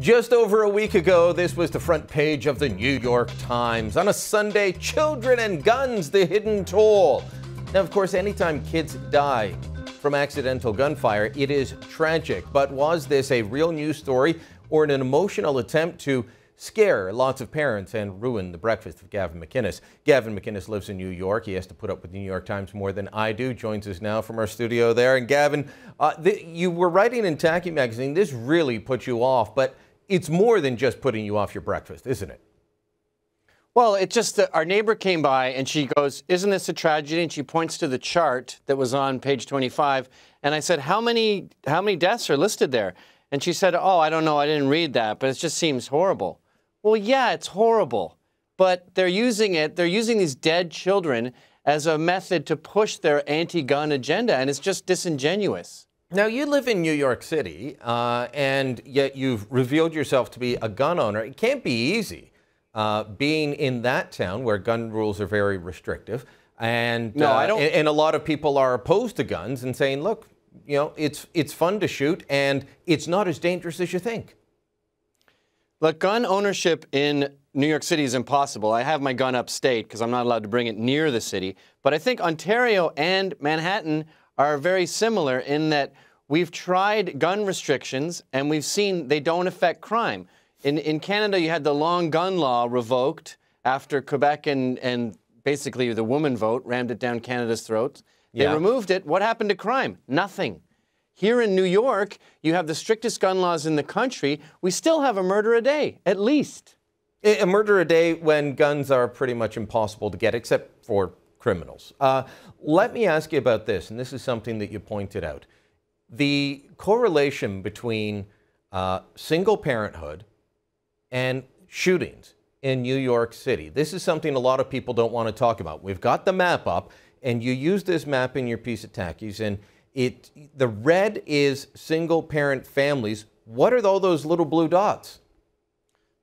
Just over a week ago, this was the front page of the New York Times. On a Sunday, children and guns, the hidden toll. Now, of course, anytime kids die from accidental gunfire, it is tragic. But was this a real news story or an emotional attempt to scare lots of parents and ruin the breakfast of Gavin McInnes? Gavin McInnes lives in New York. He has to put up with the New York Times more than I do. Joins us now from our studio there. And Gavin, you were writing in Tacky magazine. This really put you off, but it's more than just putting you off your breakfast, isn't it? Well, it's just that our neighbor came by and she goes, "Isn't this a tragedy?" And she points to the chart that was on page 25. And I said, how many deaths are listed there? And she said, "Oh, I don't know. I didn't read that, but it just seems horrible." Well, yeah, it's horrible. But they're using these dead children as a method to push their anti-gun agenda, and it's just disingenuous. Now, you live in New York City, and yet you've revealed yourself to be a gun owner. It can't be easy being in that town where gun rules are very restrictive. And, no, I don't. And a lot of people are opposed to guns and saying, look, you know, it's fun to shoot and it's not as dangerous as you think. Look, gun ownership in New York City is impossible. I have my gun upstate because I'm not allowed to bring it near the city. But I think Ontario and Manhattan are very similar in that we've tried gun restrictions and we've seen they don't affect crime. In Canada, you had the long gun law revoked after Quebec and basically the woman vote rammed it down Canada's throats. They removed it. What happened to crime? Nothing. Here in New York, you have the strictest gun laws in the country. We still have a murder a day, at least. A murder a day when guns are pretty much impossible to get, except for criminals. Let me ask you about this, and this is something that you pointed out. The correlation between single parenthood and shootings in New York City. This is something a lot of people don't want to talk about. We've got the map up, and you use this map in your piece of Tackies, and the red is single parent families. What are all those little blue dots?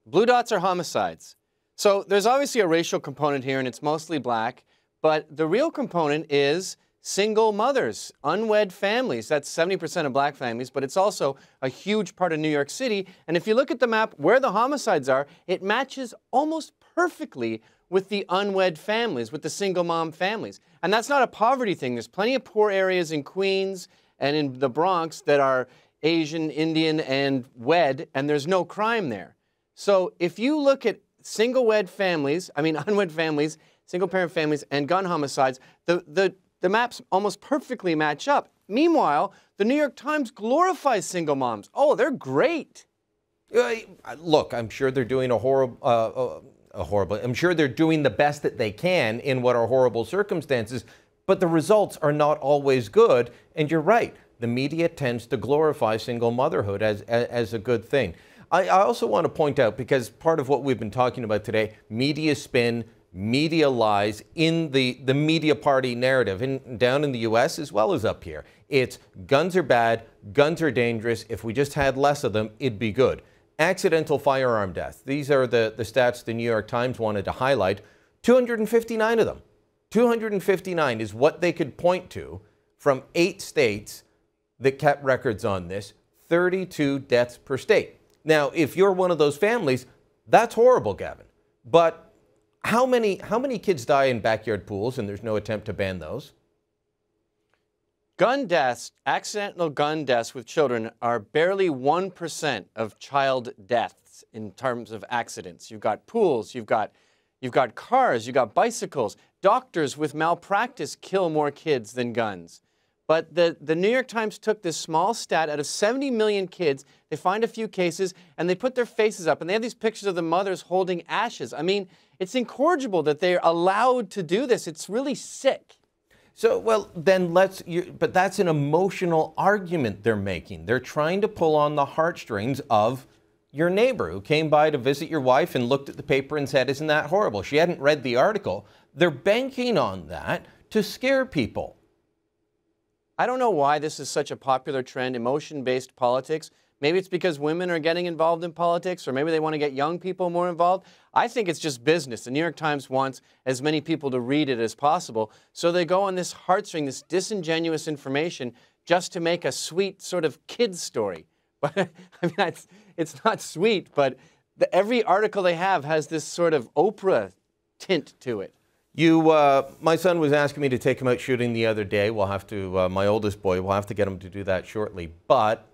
Blue dots are homicides. So there's obviously a racial component here, and it's mostly black. But the real component is single mothers, unwed families. That's 70% of black families, but it's also a huge part of New York City. And if you look at the map where the homicides are, it matches almost perfectly with the unwed families, with the single mom families. And that's not a poverty thing. There's plenty of poor areas in Queens and in the Bronx that are Asian, Indian, and wed, and there's no crime there. So if you look at unwed families, single parent families, and gun homicides, the maps almost perfectly match up. Meanwhile, the New York Times glorifies single moms. Oh, they're great. Look, I'm sure they're doing I'm sure they're doing the best that they can in what are horrible circumstances, but the results are not always good. And you're right, the media tends to glorify single motherhood as a good thing. I also want to point out, because part of what we've been talking about today, media spin, media lies in the media party narrative, and down in the US as well as up here. It's guns are bad, guns are dangerous. If we just had less of them, it'd be good. Accidental firearm deaths. These are the stats the New York Times wanted to highlight. 259 of them. 259 is what they could point to from 8 states that kept records on this. 32 deaths per state. Now, if you're one of those families, that's horrible, Gavin. But how many kids die in backyard pools, and there's no attempt to ban those? Gun deaths, accidental gun deaths with children are barely 1% of child deaths in terms of accidents. You've got pools, you've got cars, you've got bicycles. Doctors with malpractice kill more kids than guns. But the New York Times took this small stat out of 70 million kids. They find a few cases, and they put their faces up, and they have these pictures of the mothers holding ashes. I mean, it's incorrigible that they're allowed to do this. It's really sick. So, well, then but that's an emotional argument they're making. They're trying to pull on the heartstrings of your neighbor who came by to visit your wife and looked at the paper and said, "Isn't that horrible?" She hadn't read the article. They're banking on that to scare people. I don't know why this is such a popular trend, emotion-based politics. Maybe it's because women are getting involved in politics, or maybe they want to get young people more involved. I think it's just business. The New York Times wants as many people to read it as possible, so they go on this heartstring, this disingenuous information, just to make a sweet sort of kid's story. But I mean, it's not sweet, but every article they have has this sort of Oprah tint to it. My son was asking me to take him out shooting the other day. We'll have to, my oldest boy, we'll have to get him to do that shortly. But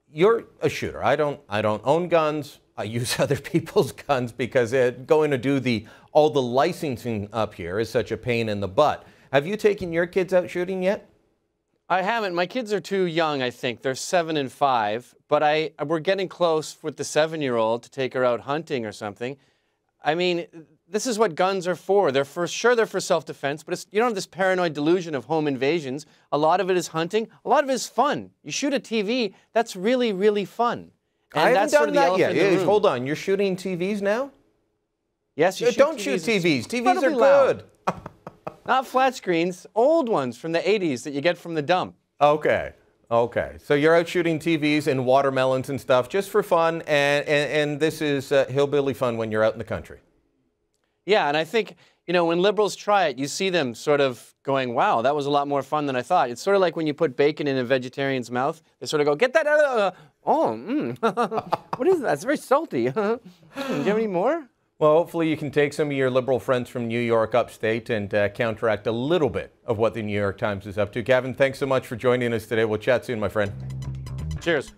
you're a shooter. I don't own guns. I use other people's guns because going to do all the licensing up here is such a pain in the butt. Have you taken your kids out shooting yet? I haven't. My kids are too young, I think. They're 7 and 5. But we're getting close with the 7-year-old to take her out hunting or something. I mean, this is what guns are for. They're for self-defense, but you don't have this paranoid delusion of home invasions. A lot of it is hunting. A lot of it is fun. You shoot a TV, that's really, really fun. And I haven't that's done sort of the that elephant yet. in the room. Hold on, you're shooting TVs now? Yes, you shoot Don't TVs. shoot TVs. TVs are Incredibly loud. good. Not flat screens, old ones from the 80s that you get from the dump. Okay. Okay. So you're out shooting TVs and watermelons and stuff just for fun, and this is hillbilly fun when you're out in the country. Yeah, and I think, you know, when liberals try it, you see them sort of going, wow, that was a lot more fun than I thought. It's sort of like when you put bacon in a vegetarian's mouth. They sort of go, get that out of what is that? It's very salty. Do you have any more? Well, hopefully you can take some of your liberal friends from New York upstate and counteract a little bit of what the New York Times is up to. Gavin, thanks so much for joining us today. We'll chat soon, my friend. Cheers.